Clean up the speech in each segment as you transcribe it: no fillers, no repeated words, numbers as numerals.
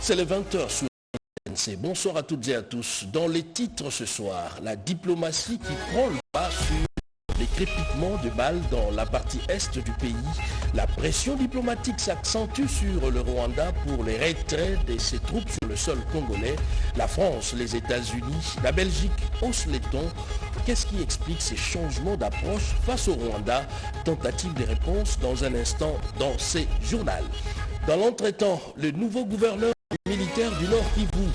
C'est le 20h sur RNC. Bonsoir à toutes et à tous. Dans les titres ce soir, la diplomatie qui prend le pas sur les crépitements de balles dans la partie est du pays. La pression diplomatique s'accentue sur le Rwanda pour les retraits de ses troupes sur le sol congolais. La France, les États-Unis, la Belgique haussent les tons. Qu'est-ce qui explique ces changements d'approche face au Rwanda? Tentative de réponse dans un instant dans ces journaux. Dans l'entretemps, le nouveau gouverneur militaire du Nord Kivu,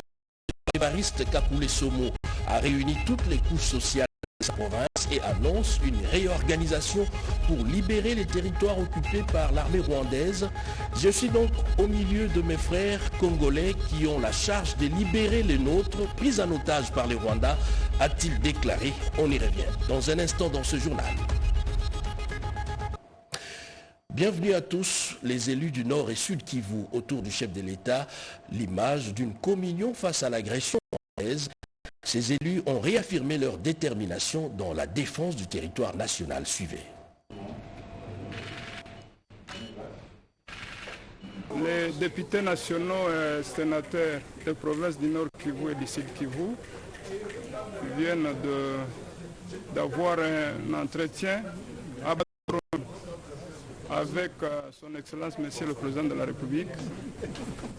Évariste Kakule-Somo, a réuni toutes les couches sociales de sa province et annonce une réorganisation pour libérer les territoires occupés par l'armée rwandaise. Je suis donc au milieu de mes frères congolais qui ont la charge de libérer les nôtres pris en otage par les Rwandais, a-t-il déclaré. On y revient dans un instant dans ce journal. Bienvenue à tous, les élus du Nord et Sud Kivu, autour du chef de l'État, l'image d'une communion face à l'agression rwandaise. Ces élus ont réaffirmé leur détermination dans la défense du territoire national. Suivez. Les députés nationaux et sénateurs des provinces du Nord Kivu et du Sud Kivu viennent d'avoir un entretien avec son Excellence Monsieur le Président de la République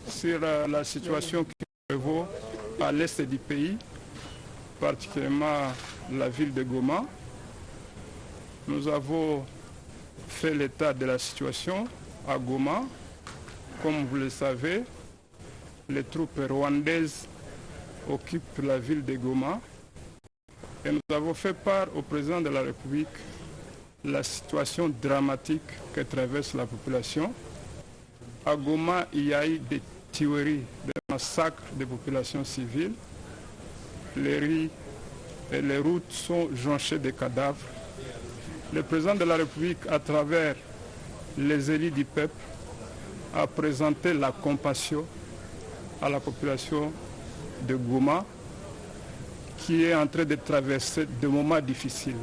sur la situation qui prévaut à l'est du pays, particulièrement la ville de Goma. Nous avons fait l'état de la situation à Goma. Comme vous le savez, les troupes rwandaises occupent la ville de Goma et nous avons fait part au Président de la République la situation dramatique que traverse la population. À Goma, il y a eu des tueries, des massacres des populations civiles. Les rues et les routes sont jonchées de cadavres. Le président de la République, à travers les élus du peuple, a présenté la compassion à la population de Goma qui est en train de traverser des moments difficiles.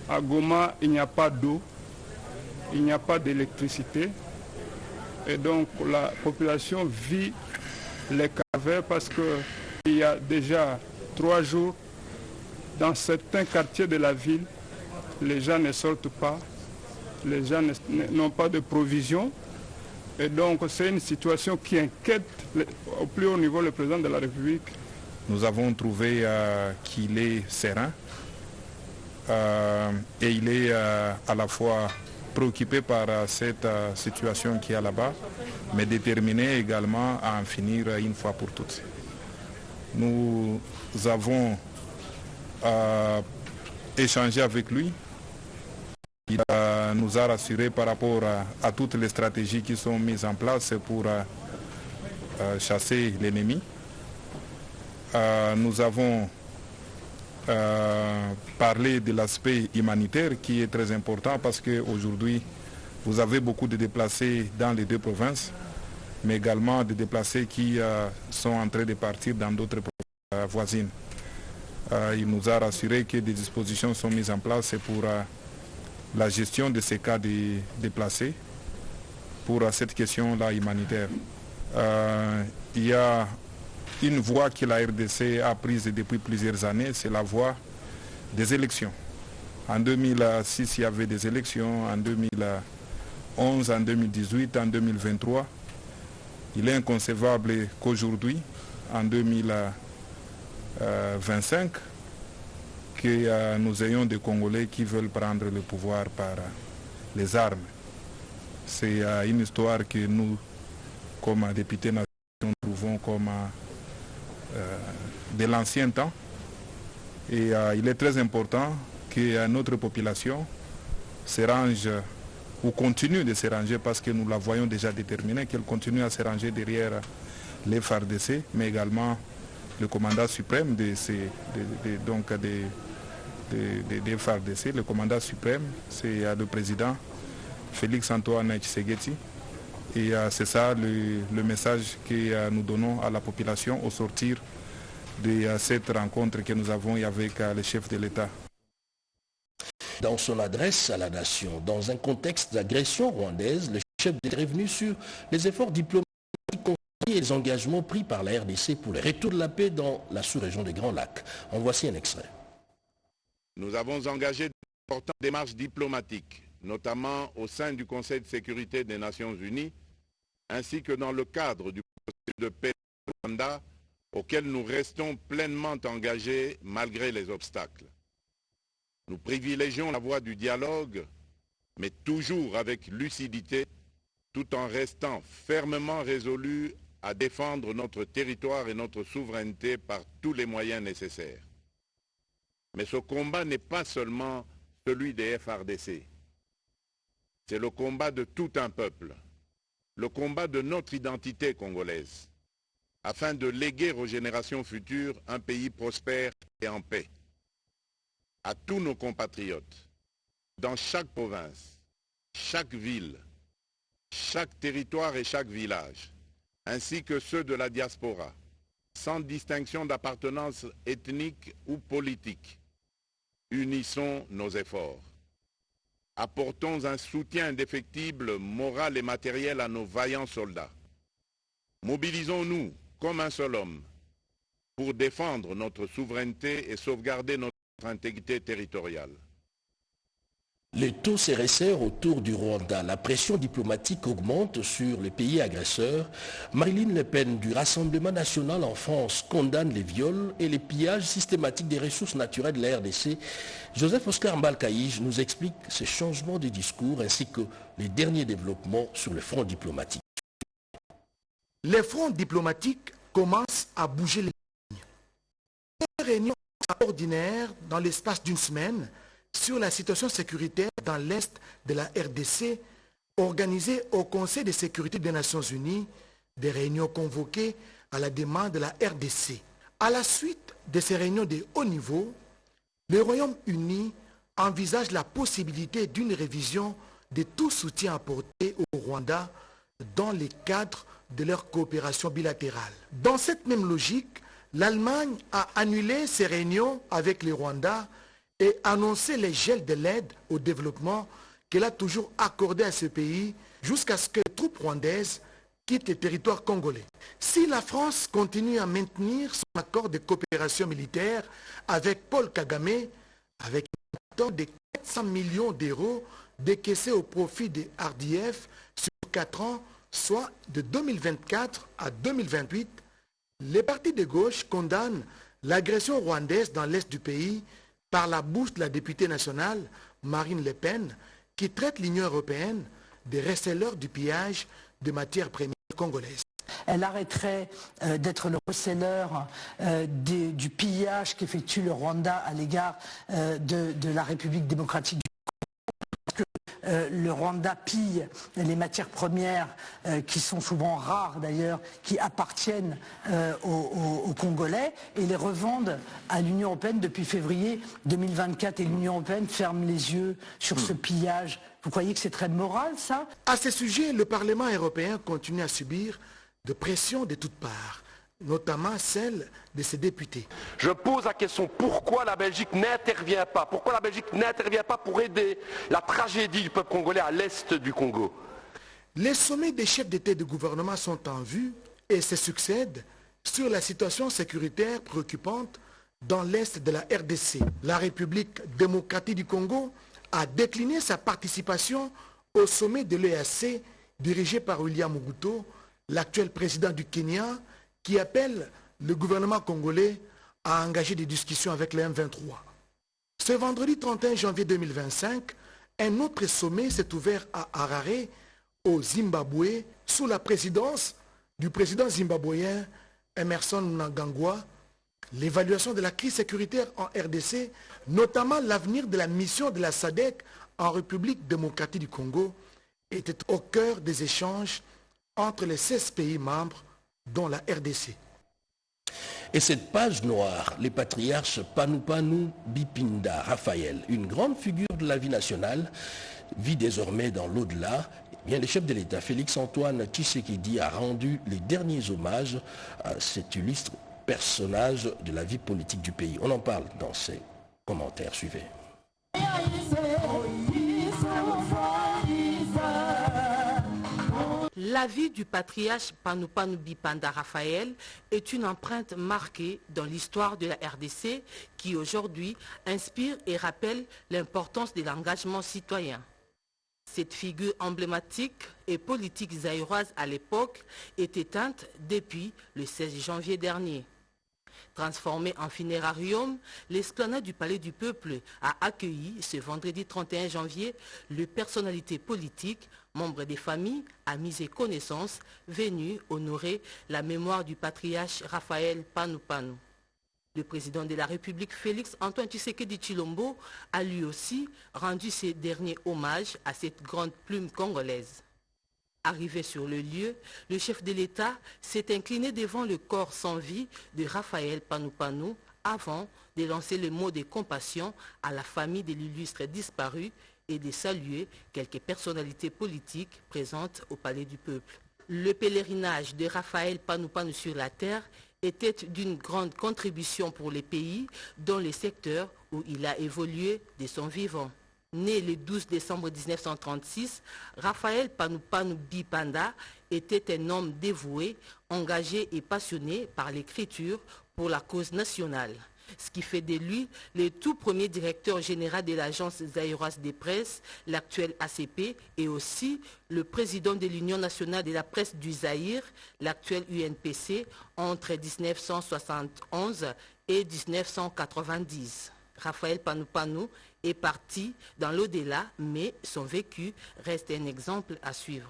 À Goma, il n'y a pas d'eau, il n'y a pas d'électricité. Et donc la population vit les calvaires parce qu'il y a déjà 3 jours, dans certains quartiers de la ville, les gens ne sortent pas, les gens n'ont pas de provisions. Et donc c'est une situation qui inquiète au plus haut niveau le président de la République. Nous avons trouvé qu'il est serein. Et il est à la fois préoccupé par cette situation qui est là-bas, mais déterminé également à en finir une fois pour toutes. Nous avons échangé avec lui. Il nous a rassuré par rapport à toutes les stratégies qui sont mises en place pour chasser l'ennemi. Nous avons parler de l'aspect humanitaire qui est très important parce qu'aujourd'hui vous avez beaucoup de déplacés dans les 2 provinces, mais également des déplacés qui sont en train de partir dans d'autres provinces voisines. Il nous a rassuré que des dispositions sont mises en place pour la gestion de ces cas de déplacés, pour cette question-là humanitaire. Il y a une voie que la RDC a prise depuis plusieurs années, c'est la voie des élections. En 2006, il y avait des élections, en 2011, en 2018, en 2023. Il est inconcevable qu'aujourd'hui, en 2025, que nous ayons des Congolais qui veulent prendre le pouvoir par les armes. C'est une histoire que nous, comme députés nationaux, trouvons comme de l'ancien temps. Et il est très important que notre population se range ou continue de se ranger parce que nous la voyons déjà déterminée, qu'elle continue à se ranger derrière les FARDC, mais également le commandant suprême des FARDC. Le commandant suprême, c'est le président Félix Antoine Tshisekedi. Et c'est ça le message que nous donnons à la population au sortir de cette rencontre que nous avons avec le chef de l'État. Dans son adresse à la nation, dans un contexte d'agression rwandaise, le chef est revenu sur les efforts diplomatiques et les engagements pris par la RDC pour le retour de la paix dans la sous-région des Grands Lacs. En voici un extrait. Nous avons engagé d'importantes démarches diplomatiques, notamment au sein du Conseil de sécurité des Nations Unies, ainsi que dans le cadre du processus de paix du Rwanda, auquel nous restons pleinement engagés malgré les obstacles. Nous privilégions la voie du dialogue, mais toujours avec lucidité, tout en restant fermement résolus à défendre notre territoire et notre souveraineté par tous les moyens nécessaires. Mais ce combat n'est pas seulement celui des FARDC. C'est le combat de tout un peuple, le combat de notre identité congolaise, afin de léguer aux générations futures un pays prospère et en paix. À tous nos compatriotes, dans chaque province, chaque ville, chaque territoire et chaque village, ainsi que ceux de la diaspora, sans distinction d'appartenance ethnique ou politique, unissons nos efforts. Apportons un soutien indéfectible, moral et matériel à nos vaillants soldats. Mobilisons-nous comme un seul homme pour défendre notre souveraineté et sauvegarder notre intégrité territoriale. Les taux se resserrent autour du Rwanda. La pression diplomatique augmente sur les pays agresseurs. Marine Le Pen du Rassemblement national en France condamne les viols et les pillages systématiques des ressources naturelles de la RDC. Joseph Oscar Mbalkaïj nous explique ces changements de discours ainsi que les derniers développements sur le front diplomatique. Les fronts diplomatiques commencent à bouger les lignes. Une réunion ordinaire dans l'espace d'une semaine sur la situation sécuritaire dans l'Est de la RDC, organisée au Conseil de sécurité des Nations Unies, des réunions convoquées à la demande de la RDC. À la suite de ces réunions de haut niveau, le Royaume-Uni envisage la possibilité d'une révision de tout soutien apporté au Rwanda dans le cadre de leur coopération bilatérale. Dans cette même logique, l'Allemagne a annulé ses réunions avec le Rwanda et annoncé les gels de l'aide au développement qu'elle a toujours accordé à ce pays jusqu'à ce que les troupes rwandaises quittent le territoire congolais. Si la France continue à maintenir son accord de coopération militaire avec Paul Kagame, avec un montant de 400 millions d'euros décaissés au profit des RDF sur 4 ans, soit de 2024 à 2028, les partis de gauche condamnent l'agression rwandaise dans l'est du pays par la bouche de la députée nationale Marine Le Pen, qui traite l'Union européenne de receleurs du pillage de matières premières congolaises. Elle arrêterait d'être le receleur du pillage qu'effectue le Rwanda à l'égard de la République démocratique du le Rwanda pille les matières premières qui sont souvent rares d'ailleurs, qui appartiennent aux Congolais et les revendent à l'Union européenne depuis février 2024 et l'Union européenne ferme les yeux sur ce pillage. Vous croyez que c'est très moral ça? À ce sujet, le Parlement européen continue à subir de pressions de toutes parts, notamment celle de ses députés. Je pose la question, pourquoi la Belgique n'intervient pas? Pourquoi la Belgique n'intervient pas pour aider la tragédie du peuple congolais à l'est du Congo? Les sommets des chefs d'État et de gouvernement sont en vue et se succèdent sur la situation sécuritaire préoccupante dans l'est de la RDC. La République démocratique du Congo a décliné sa participation au sommet de l'EAC dirigé par William Mobutu, l'actuel président du Kenya, qui appelle le gouvernement congolais à engager des discussions avec le M23. Ce vendredi 31 janvier 2025, un autre sommet s'est ouvert à Harare, au Zimbabwe, sous la présidence du président zimbabwéen Emmerson Mnangagwa. L'évaluation de la crise sécuritaire en RDC, notamment l'avenir de la mission de la SADC en République démocratique du Congo, était au cœur des échanges entre les 16 pays membres, dont la RDC. Et cette page noire, les patriarches Panupanu Bipinda Raphaël, une grande figure de la vie nationale, vit désormais dans l'au-delà. Eh bien, le chef de l'État, Félix-Antoine Tshisekedi, a rendu les derniers hommages à cet illustre personnage de la vie politique du pays. On en parle dans ces commentaires. Suivez. La vie du patriarche Panupanu Bipanda Raphaël est une empreinte marquée dans l'histoire de la RDC qui aujourd'hui inspire et rappelle l'importance de l'engagement citoyen. Cette figure emblématique et politique zaïroise à l'époque est éteinte depuis le 16 janvier dernier. Transformée en funérarium, l'esplanade du Palais du Peuple a accueilli ce vendredi 31 janvier les personnalités politiques, membres des familles, amis et connaissances venus honorer la mémoire du patriarche Raphaël Panupanu. Le président de la République, Félix Antoine Tshisekedi Tshilombo, a lui aussi rendu ses derniers hommages à cette grande plume congolaise. Arrivé sur le lieu, le chef de l'État s'est incliné devant le corps sans vie de Raphaël Panupanu avant de lancer le mot de compassion à la famille de l'illustre disparu et de saluer quelques personnalités politiques présentes au Palais du Peuple. Le pèlerinage de Raphaël Panupanu sur la terre était d'une grande contribution pour les pays dans les secteurs où il a évolué de son vivant. Né le 12 décembre 1936, Raphaël Panupanu Bipanda était un homme dévoué, engagé et passionné par l'écriture pour la cause nationale. Ce qui fait de lui le tout premier directeur général de l'agence zaïroise des presses, l'actuel ACP, et aussi le président de l'Union nationale de la presse du Zaïre, l'actuel UNPC, entre 1971 et 1990. Raphaël Panupanu est parti dans l'au-delà, mais son vécu reste un exemple à suivre.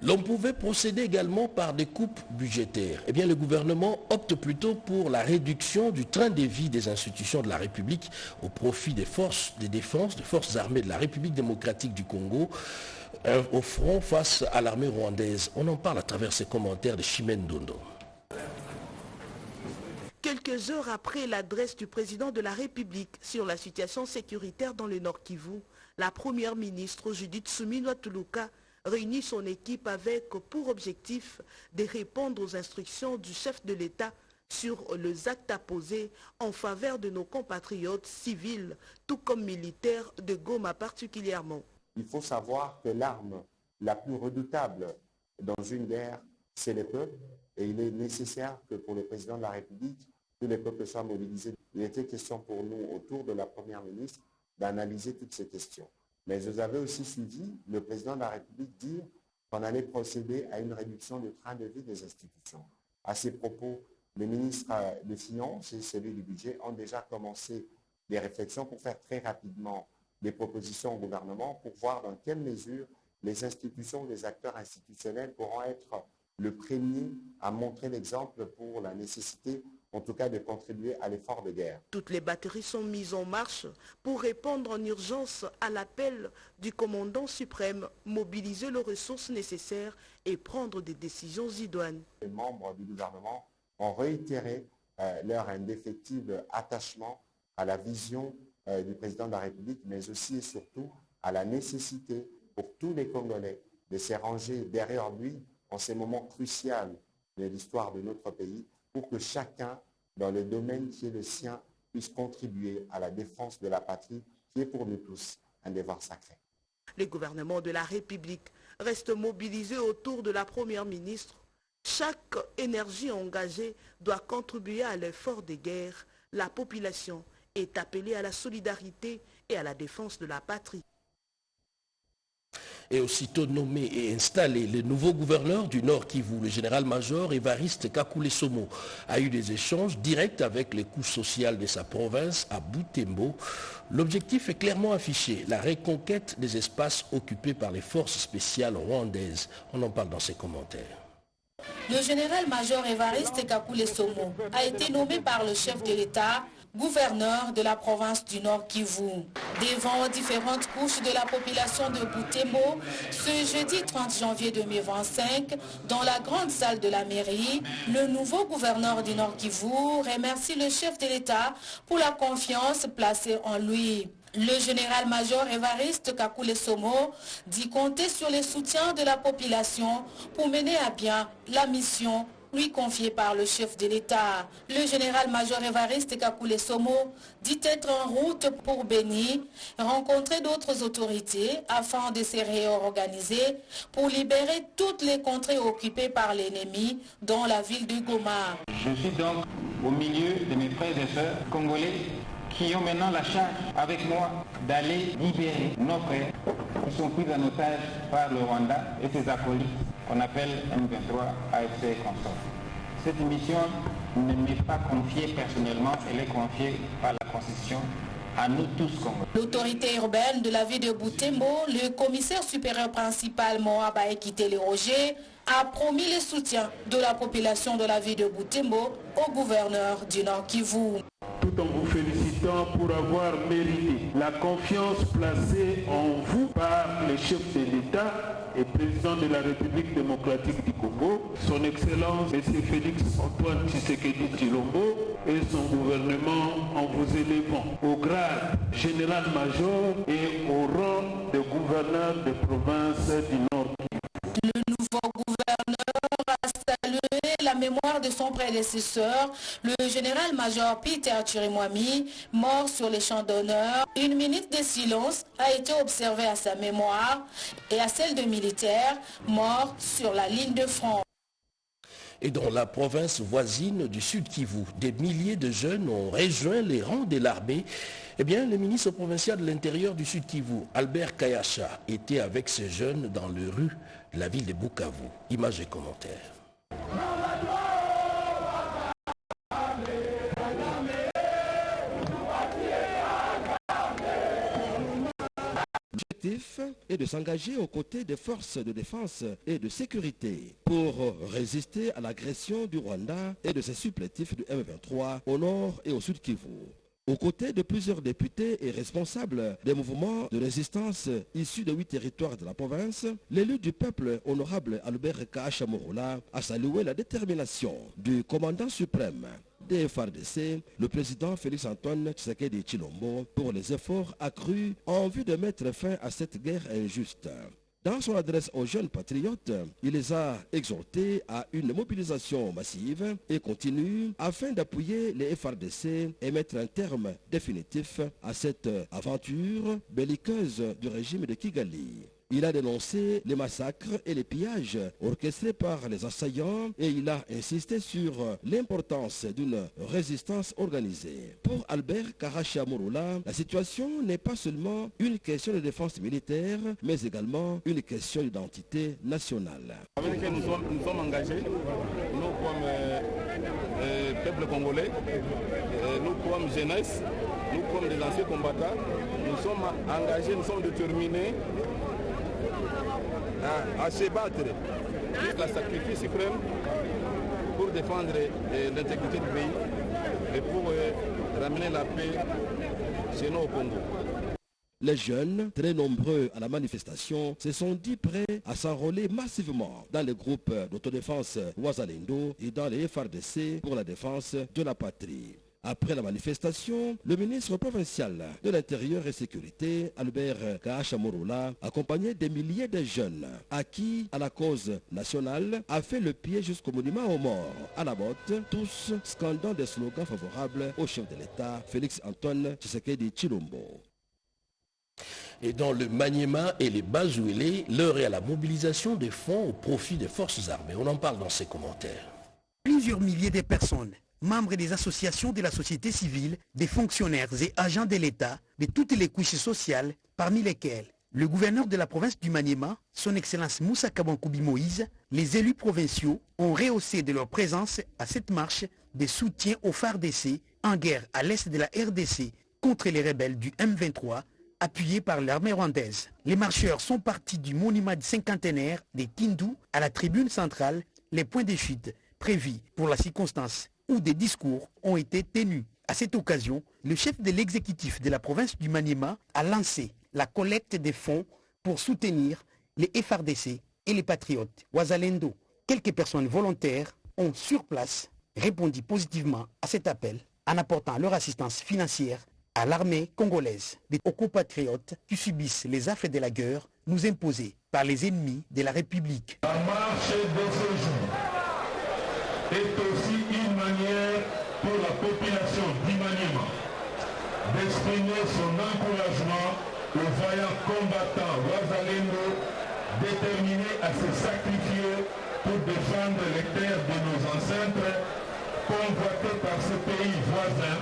L'on pouvait procéder également par des coupes budgétaires. Eh bien, le gouvernement opte plutôt pour la réduction du train de vie des institutions de la République au profit des forces de défense, des forces armées de la République démocratique du Congo, au front face à l'armée rwandaise. On en parle à travers ces commentaires de Chimène Dondo. Quelques heures après l'adresse du président de la République sur la situation sécuritaire dans le Nord Kivu, la première ministre Judith Suminwa Tuluka réunit son équipe avec pour objectif de répondre aux instructions du chef de l'État sur les actes à poser en faveur de nos compatriotes civils, tout comme militaires de Goma particulièrement. Il faut savoir que l'arme la plus redoutable dans une guerre, c'est les peuples, et il est nécessaire que pour le président de la République, tous les peuples soient mobilisés. Il était question pour nous, autour de la première ministre, d'analyser toutes ces questions. Mais vous avez aussi suivi le président de la République dire qu'on allait procéder à une réduction du train de vie des institutions. À ces propos, le ministre des Finances et celui du Budget ont déjà commencé des réflexions pour faire très rapidement des propositions au gouvernement pour voir dans quelle mesure les institutions, les acteurs institutionnels pourront être le premier à montrer l'exemple pour la nécessité, en tout cas, de contribuer à l'effort de guerre. Toutes les batteries sont mises en marche pour répondre en urgence à l'appel du commandant suprême, mobiliser les ressources nécessaires et prendre des décisions idoines. Les membres du gouvernement ont réitéré leur indéfectible attachement à la vision du président de la République, mais aussi et surtout à la nécessité pour tous les Congolais de se ranger derrière lui en ces moments cruciaux de l'histoire de notre pays, pour que chacun, dans le domaine qui est le sien, puisse contribuer à la défense de la patrie, qui est pour nous tous un devoir sacré. Le gouvernement de la République reste mobilisé autour de la première ministre. Chaque énergie engagée doit contribuer à l'effort de guerre. La population est appelée à la solidarité et à la défense de la patrie. Et aussitôt nommé et installé, le nouveau gouverneur du Nord Kivu, le général-major Évariste Kakule Somo, a eu des échanges directs avec les couches sociales de sa province à Butembo. L'objectif est clairement affiché, la reconquête des espaces occupés par les forces spéciales rwandaises. On en parle dans ses commentaires. Le général-major Évariste Kakule Somo a été nommé par le chef de l'État gouverneur de la province du Nord Kivu. Devant différentes couches de la population de Butembo, ce jeudi 30 janvier 2025, dans la grande salle de la mairie, le nouveau gouverneur du Nord Kivu remercie le chef de l'État pour la confiance placée en lui. Le général-major Évariste Kakule Somo dit compter sur le soutien de la population pour mener à bien la mission lui confiée par le chef de l'État. Le général-major Évariste Kakule Somo dit être en route pour Béni, rencontrer d'autres autorités afin de se réorganiser pour libérer toutes les contrées occupées par l'ennemi, dont la ville de Goma. Je suis donc au milieu de mes frères et sœurs congolais qui ont maintenant la charge avec moi d'aller libérer nos frères qui sont pris en otage par le Rwanda et ses acolytes qu'on appelle M23, AFC et consorts. Cette mission ne m'est pas confiée personnellement, elle est confiée par la Constitution à nous tous Congolais. L'autorité urbaine de la ville de Butembo, le commissaire supérieur principal Moab Ekitele Roger, a promis le soutien de la population de la ville de Butembo au gouverneur du Nord Kivu. Tout en vous félicitant pour avoir mérité la confiance placée en vous par le chef de l'État et président de la République démocratique du Congo, son Excellence M. Félix Antoine Tshisekedi Tshilombo et son gouvernement en vous élevant au grade général-major et au rang de gouverneur de province du Nord. Le nouveau gouverneur a salué la mémoire de son prédécesseur, le général-major Peter Chirimwami, mort sur les champs d'honneur. Une minute de silence a été observée à sa mémoire et à celle de militaires morts sur la ligne de front. Et dans la province voisine du Sud Kivu, des milliers de jeunes ont rejoint les rangs de l'armée. Eh bien, le ministre provincial de l'Intérieur du Sud Kivu, Albert Kayacha, était avec ces jeunes dans les rues de la ville de Bukavu. Images et commentaires. L'objectif est de s'engager aux côtés des forces de défense et de sécurité pour résister à l'agression du Rwanda et de ses supplétifs du M23 au nord et au sud Kivu. Aux côtés de plusieurs députés et responsables des mouvements de résistance issus de 8 territoires de la province, l'élu du peuple honorable Albert Kayacha Morola a salué la détermination du commandant suprême des FARDC, le président Félix-Antoine Tshisekedi Tshilombo, pour les efforts accrus en vue de mettre fin à cette guerre injuste. Dans son adresse aux jeunes patriotes, il les a exhortés à une mobilisation massive et continue afin d'appuyer les FARDC et mettre un terme définitif à cette aventure belliqueuse du régime de Kigali. Il a dénoncé les massacres et les pillages orchestrés par les assaillants et il a insisté sur l'importance d'une résistance organisée. Pour Albert Kayacha Morola, la situation n'est pas seulement une question de défense militaire, mais également une question d'identité nationale. Nous sommes engagés, nous comme peuple congolais, nous comme jeunesse, nous comme des anciens combattants, nous sommes engagés, nous sommes déterminés à se battre jusqu'à sacrifice suprême pour défendre l'intégrité du pays et pour ramener la paix chez nous au Congo. Les jeunes, très nombreux à la manifestation, se sont dit prêts à s'enrôler massivement dans les groupes d'autodéfense Wazalendo et dans les FARDC pour la défense de la patrie. Après la manifestation, le ministre provincial de l'Intérieur et Sécurité, Albert Kayacha Morola, accompagné des milliers de jeunes acquis à la cause nationale, a fait le pied jusqu'au monument aux morts, à la botte, tous scandant des slogans favorables au chef de l'État, Félix-Antoine Tshisekedi Tshilombo. Et dans le Maniema et les Bazouélé, l'heure est à la mobilisation des fonds au profit des forces armées. On en parle dans ces commentaires. Plusieurs milliers de personnes, membres des associations de la société civile, des fonctionnaires et agents de l'État, de toutes les couches sociales, parmi lesquelles le gouverneur de la province du Maniema, son Excellence Moussa Kabankoubi Moïse, les élus provinciaux ont rehaussé de leur présence à cette marche des soutiens aux FARDC en guerre à l'est de la RDC contre les rebelles du M23, appuyés par l'armée rwandaise. Les marcheurs sont partis du monument cinquantenaire des Kindu à la tribune centrale, les points de chute prévus pour la circonstance où des discours ont été tenus. À cette occasion, le chef de l'exécutif de la province du Maniema a lancé la collecte des fonds pour soutenir les FARDC et les patriotes Wazalendo. Quelques personnes volontaires ont sur place répondu positivement à cet appel en apportant leur assistance financière à l'armée congolaise, des compatriotes qui subissent les affres de la guerre nous imposées par les ennemis de la République. La marche de ce jour est aussi une manière pour la population d'Imaniema d'exprimer son encouragement aux vaillants combattants Wazalendo déterminés à se sacrifier pour défendre les terres de nos ancêtres convoités par ce pays voisin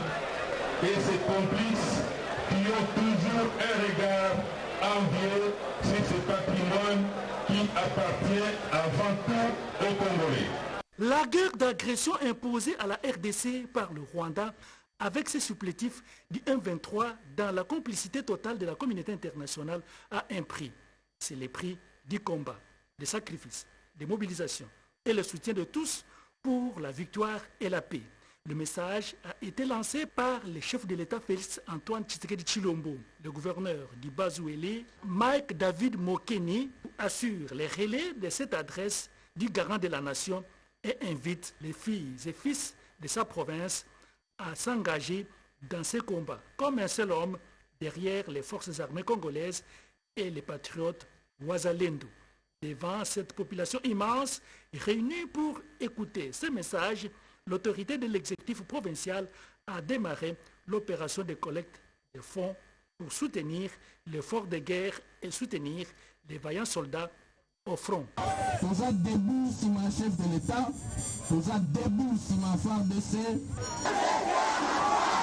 et ses complices qui ont toujours un regard envieux sur ce patrimoine qui appartient avant tout aux Congolais. La guerre d'agression imposée à la RDC par le Rwanda avec ses supplétifs du M23 dans la complicité totale de la communauté internationale a un prix. C'est le prix du combat, des sacrifices, des mobilisations et le soutien de tous pour la victoire et la paix. Le message a été lancé par le chef de l'État Félix Antoine Tshisekedi Tshilombo, le gouverneur du Bas-Ouélé, Mike David Mokeni, assure les relais de cette adresse du garant de la nation et invite les filles et fils de sa province à s'engager dans ces combats comme un seul homme derrière les forces armées congolaises et les patriotes Wazalendo. Devant cette population immense réunie pour écouter ce message, l'autorité de l'exécutif provincial a démarré l'opération de collecte de fonds pour soutenir l'effort de guerre et soutenir les vaillants soldats au front. Vous êtes debout sur ma chef de l'État, vous êtes debout sur ma FARDC.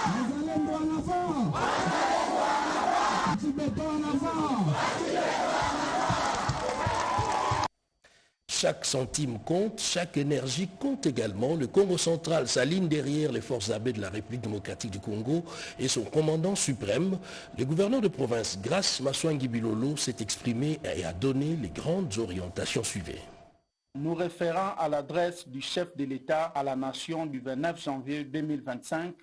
Vous allez en avant. Du béton en avant. Chaque centime compte, chaque énergie compte également. Le Congo central s'aligne derrière les forces armées de la République démocratique du Congo et son commandant suprême. Le gouverneur de province, Grace Maswangi Bilolo, s'est exprimé et a donné les grandes orientations suivies. Nous référant à l'adresse du chef de l'État à la nation du 29 janvier 2025,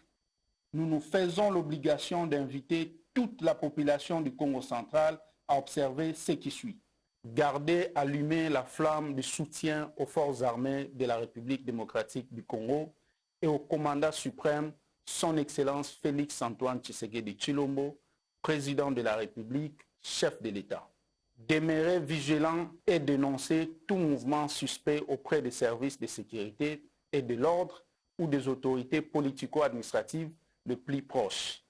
nous nous faisons l'obligation d'inviter toute la population du Congo central à observer ce qui suit. Garder allumée la flamme du soutien aux forces armées de la République démocratique du Congo et au commandant suprême, son Excellence Félix Antoine Tshisekedi Tshilombo, président de la République, chef de l'État. Demeurer vigilant et dénoncer tout mouvement suspect auprès des services de sécurité et de l'ordre ou des autorités politico-administratives les plus proches.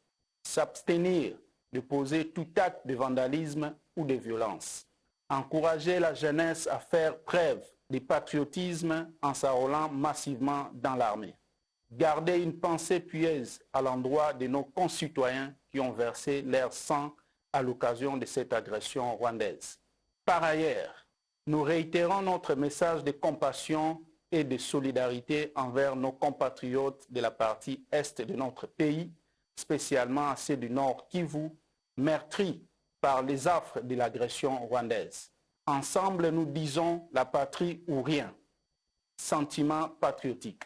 S'abstenir de poser tout acte de vandalisme ou de violence. Encourager la jeunesse à faire preuve de patriotisme en s'enrôlant massivement dans l'armée. Garder une pensée pieuse à l'endroit de nos concitoyens qui ont versé leur sang à l'occasion de cette agression rwandaise. Par ailleurs, nous réitérons notre message de compassion et de solidarité envers nos compatriotes de la partie est de notre pays, spécialement ceux du Nord Kivu, meurtris par les affres de l'agression rwandaise. Ensemble, nous disons la patrie ou rien. Sentiment patriotique.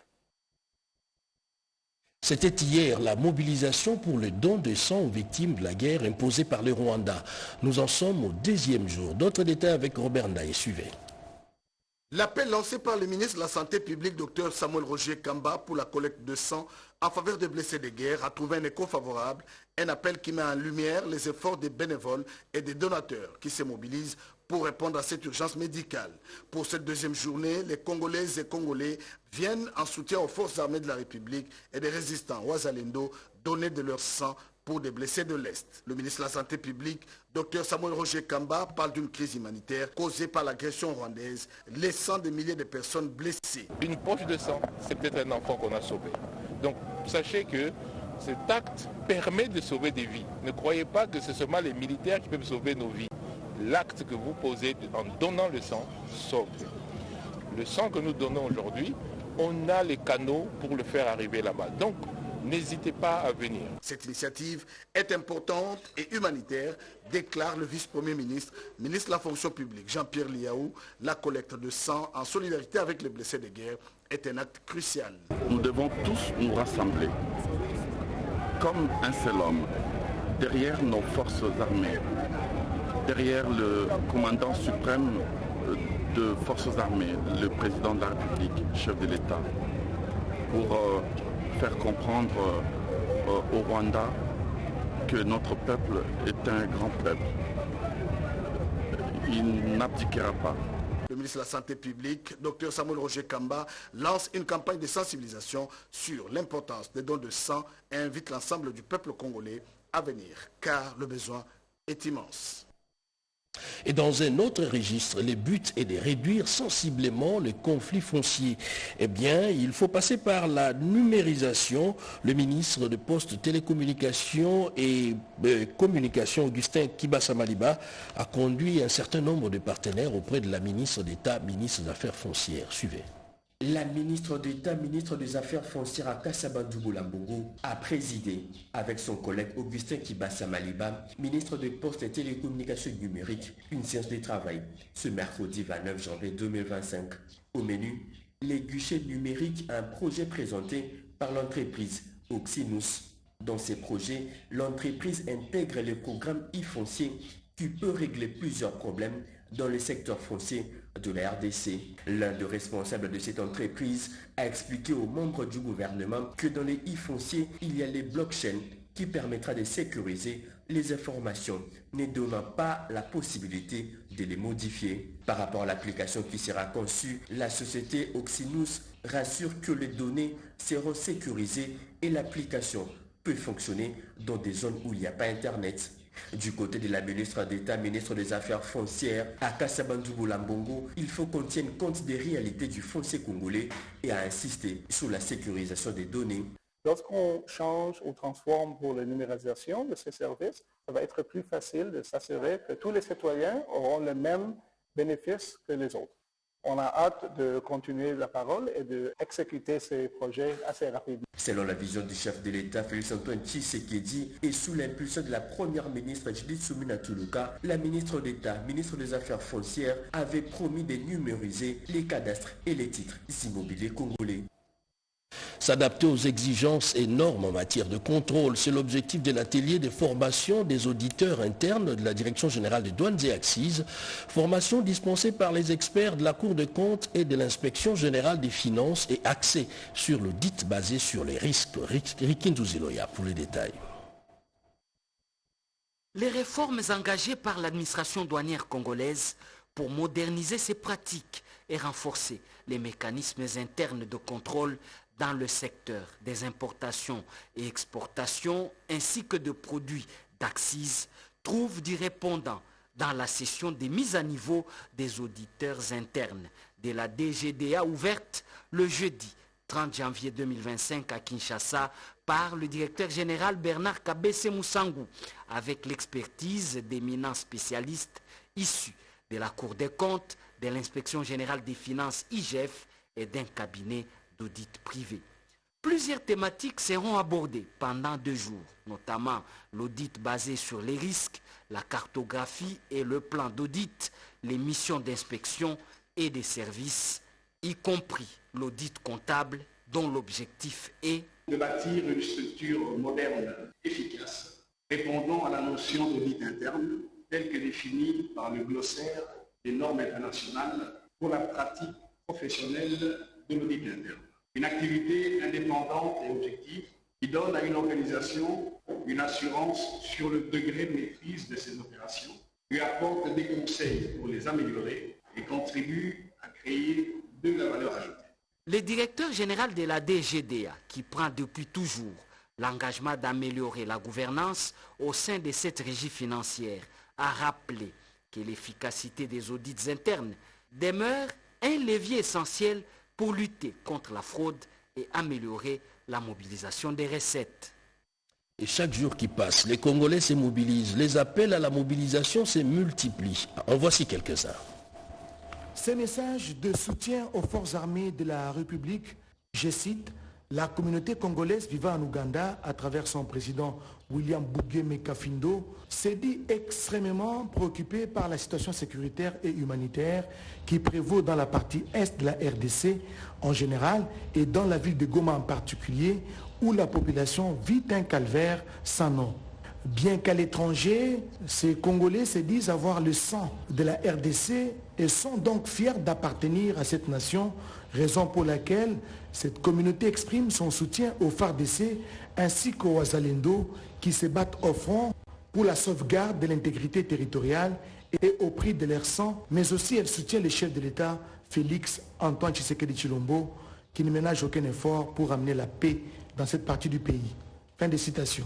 C'était hier la mobilisation pour le don de sang aux victimes de la guerre imposée par le Rwanda. Nous en sommes au 2e jour. D'autres détails avec Robert Ndaye. Suivez. L'appel lancé par le ministre de la Santé publique, Dr Samuel Roger Kamba, pour la collecte de sang en faveur des blessés de guerre a trouvé un écho favorable. Un appel qui met en lumière les efforts des bénévoles et des donateurs qui se mobilisent pour répondre à cette urgence médicale. Pour cette 2e journée, les Congolaises et Congolais viennent en soutien aux forces armées de la République et des résistants Wazalendo donner de leur sang pour des blessés de l'Est. Le ministre de la Santé publique, Dr Samuel Roger Kamba, parle d'une crise humanitaire causée par l'agression rwandaise, laissant des milliers de personnes blessées. Une poche de sang, c'est peut-être un enfant qu'on a sauvé. Donc sachez que cet acte permet de sauver des vies. Ne croyez pas que c'est seulement les militaires qui peuvent sauver nos vies. L'acte que vous posez en donnant le sang sauve. Le sang que nous donnons aujourd'hui, on a les canaux pour le faire arriver là-bas. Donc, n'hésitez pas à venir. Cette initiative est importante et humanitaire, déclare le vice-premier ministre, ministre de la fonction publique, Jean-Pierre Liaou. La collecte de sang en solidarité avec les blessés de guerre est un acte crucial. Nous devons tous nous rassembler comme un seul homme derrière nos forces armées, derrière le commandant suprême de forces armées, le président de la République, chef de l'État, pour faire comprendre au Rwanda que notre peuple est un grand peuple. Il n'abdiquera pas. Le ministre de la Santé publique, Dr Samuel Roger Kamba, lance une campagne de sensibilisation sur l'importance des dons de sang et invite l'ensemble du peuple congolais à venir, car le besoin est immense. Et dans un autre registre, le but est de réduire sensiblement le conflit foncier. Eh bien, il faut passer par la numérisation. Le ministre de Postes, Télécommunications et Communications, Augustin Kibassa Maliba, a conduit un certain nombre de partenaires auprès de la ministre d'État, ministre des Affaires foncières. Suivez. La ministre d'État, ministre des Affaires foncières à Kassabandougou Lambongo, a présidé avec son collègue Augustin Kibassa Maliba, ministre des Postes et Télécommunications numériques, une séance de travail ce mercredi 29 janvier 2025. Au menu, les guichets numériques, un projet présenté par l'entreprise Oxinus. Dans ces projets, l'entreprise intègre le programme e-foncier qui peut régler plusieurs problèmes dans le secteur foncier de la RDC. L'un des responsables de cette entreprise a expliqué aux membres du gouvernement que dans les e-fonciers, il y a les blockchains qui permettra de sécuriser les informations, ne donnant pas la possibilité de les modifier. Par rapport à l'application qui sera conçue, la société Oxinus rassure que les données seront sécurisées et l'application peut fonctionner dans des zones où il n'y a pas Internet. Du côté de la ministre d'État, ministre des Affaires foncières, à Kassabandougou Lambongo, il faut qu'on tienne compte des réalités du foncier congolais et à insister sur la sécurisation des données. Lorsqu'on change ou transforme pour la numérisation de ces services, ça va être plus facile de s'assurer que tous les citoyens auront le même bénéfice que les autres. On a hâte de continuer la parole et d'exécuter ces projets assez rapidement. Selon la vision du chef de l'État, Félix-Antoine Tshisekedi, et sous l'impulsion de la première ministre Judith Suminwa Tuluka, la ministre d'État, ministre des Affaires foncières, avait promis de numériser les cadastres et les titres immobiliers congolais. S'adapter aux exigences et normes en matière de contrôle, c'est l'objectif de l'atelier de formation des auditeurs internes de la Direction générale des douanes et accises, formation dispensée par les experts de la Cour des comptes et de l'Inspection générale des finances et axée sur l'audit basé sur les risques. Rikin Ziloya pour les détails. Les réformes engagées par l'administration douanière congolaise pour moderniser ses pratiques et renforcer les mécanismes internes de contrôle dans le secteur des importations et exportations ainsi que de produits d'accise trouvent du répondant dans la session des mises à niveau des auditeurs internes de la DGDA ouverte le jeudi 30 janvier 2025 à Kinshasa par le directeur général Bernard Kabese Mousangou avec l'expertise d'éminents spécialistes issus de la Cour des comptes, de l'Inspection générale des finances IGF et d'un cabinet d'audit privé. Plusieurs thématiques seront abordées pendant 2 jours, notamment l'audit basé sur les risques, la cartographie et le plan d'audit, les missions d'inspection et des services, y compris l'audit comptable dont l'objectif est de bâtir une structure moderne, efficace, répondant à la notion d'audit interne telle que définie par le glossaire des normes internationales pour la pratique professionnelle de l'audit interne. Une activité indépendante et objective qui donne à une organisation une assurance sur le degré de maîtrise de ses opérations, lui apporte des conseils pour les améliorer et contribue à créer de la valeur ajoutée. Le directeur général de la DGDA, qui prend depuis toujours l'engagement d'améliorer la gouvernance au sein de cette régie financière, a rappelé que l'efficacité des audits internes demeure un levier essentiel pour lutter contre la fraude et améliorer la mobilisation des recettes. Et chaque jour qui passe, les Congolais se mobilisent. Les appels à la mobilisation se multiplient. En voici quelques-uns. Ces messages de soutien aux forces armées de la République, je cite, la communauté congolaise vivant en Ouganda, à travers son président William Bugeme Kafindo, s'est dit extrêmement préoccupée par la situation sécuritaire et humanitaire qui prévaut dans la partie est de la RDC en général et dans la ville de Goma en particulier, où la population vit un calvaire sans nom. Bien qu'à l'étranger, ces Congolais se disent avoir le sang de la RDC et sont donc fiers d'appartenir à cette nation, raison pour laquelle cette communauté exprime son soutien aux FARDC ainsi qu'aux Wazalendo qui se battent au front pour la sauvegarde de l'intégrité territoriale et au prix de leur sang, mais aussi elle soutient le chef de l'État, Félix Antoine Tshisekedi Tshilombo, qui ne ménage aucun effort pour amener la paix dans cette partie du pays. Fin de citation.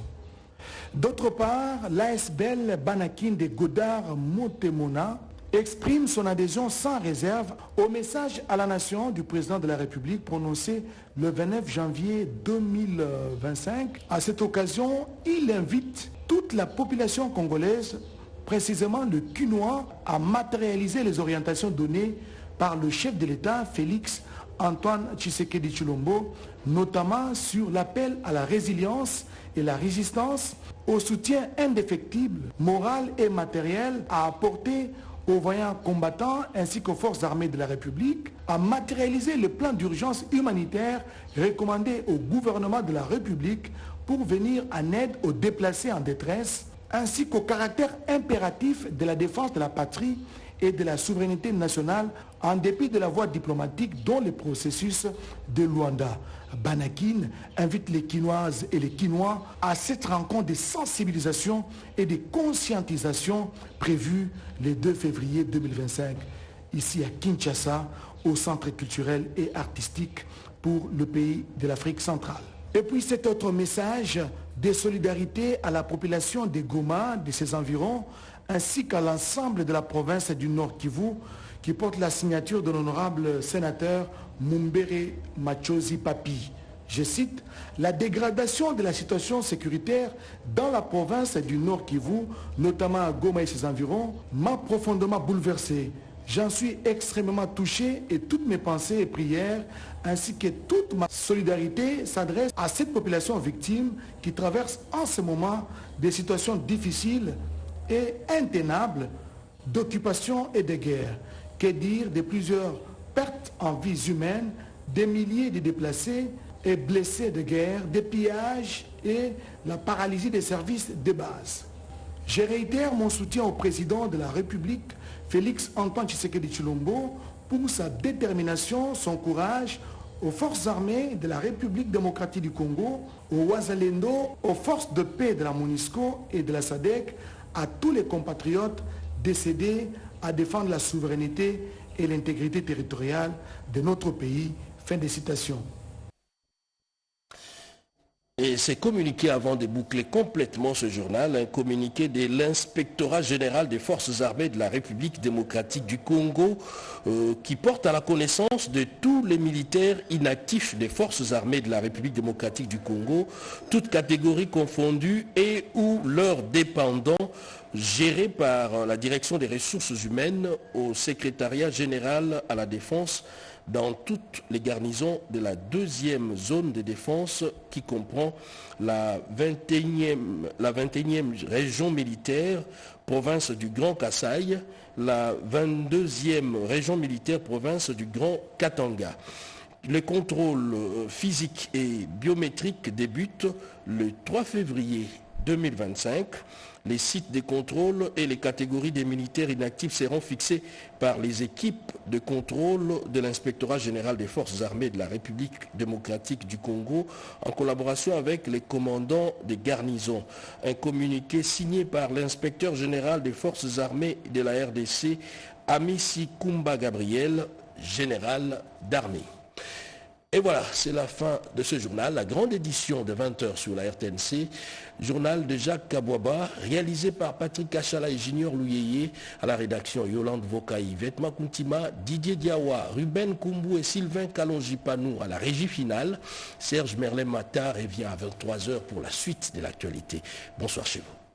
D'autre part, l'ASBL Banakin de Godard Montemona exprime son adhésion sans réserve au message à la nation du président de la République prononcé le 29 janvier 2025. À cette occasion, il invite toute la population congolaise, précisément le Quinois, à matérialiser les orientations données par le chef de l'État, Félix Antoine Tshisekedi Tshilombo, notamment sur l'appel à la résilience et la résistance, au soutien indéfectible, moral et matériel à apporter aux voyants combattants ainsi qu'aux forces armées de la République, à matérialiser le plan d'urgence humanitaire recommandé au gouvernement de la République pour venir en aide aux déplacés en détresse, ainsi qu'au caractère impératif de la défense de la patrie et de la souveraineté nationale en dépit de la voie diplomatique dont le processus de Luanda. Banakin invite les Quinoises et les Quinois à cette rencontre de sensibilisation et de conscientisation prévue le 2 février 2025, ici à Kinshasa, au Centre culturel et artistique pour le pays de l'Afrique centrale. Et puis cet autre message de solidarité à la population de Goma, de ses environs, ainsi qu'à l'ensemble de la province du Nord Kivu, qui porte la signature de l'honorable sénateur Mumbere Machozi Papi. Je cite, « La dégradation de la situation sécuritaire dans la province du Nord Kivu, notamment à Goma et ses environs, m'a profondément bouleversé. J'en suis extrêmement touché et toutes mes pensées et prières, ainsi que toute ma solidarité s'adresse à cette population victime qui traverse en ce moment des situations difficiles et intenables d'occupation et de guerre. Que dire de plusieurs pertes en vies humaines, des milliers de déplacés et blessés de guerre, des pillages et la paralysie des services de base. Je réitère mon soutien au président de la République, Félix Antoine Tshisekedi Tshilombo, pour sa détermination, son courage, aux forces armées de la République démocratique du Congo, aux Wazalendo, aux forces de paix de la MONUSCO et de la SADC, à tous les compatriotes décédés à défendre la souveraineté et l'intégrité territoriale de notre pays. Fin de citation. Et c'est communiqué avant de boucler complètement ce journal, un communiqué de l'inspectorat général des forces armées de la République démocratique du Congo qui porte à la connaissance de tous les militaires inactifs des forces armées de la République démocratique du Congo, toutes catégories confondues et ou leurs dépendants, gérés par la direction des ressources humaines au secrétariat général à la défense dans toutes les garnisons de la 2e zone de défense qui comprend la 21e région militaire, province du Grand Kasaï, la 22e région militaire, province du Grand Katanga. Le contrôle physique et biométrique débute le 3 février 2025. Les sites de contrôle et les catégories des militaires inactifs seront fixés par les équipes de contrôle de l'inspectorat général des forces armées de la République démocratique du Congo en collaboration avec les commandants des garnisons. Un communiqué signé par l'inspecteur général des forces armées de la RDC, Amissi Kumba Gabriel, général d'armée. Et voilà, c'est la fin de ce journal, la grande édition de 20h sur la RTNC, journal de Jacques Kabouaba, réalisé par Patrick Kachala et Junior Louyeye, à la rédaction Yolande Vokaï, Vetma Kuntima, Didier Diawa, Ruben Kumbu et Sylvain Kalonjipanou à la régie finale. Serge Merlin-Mata revient à 23h pour la suite de l'actualité. Bonsoir chez vous.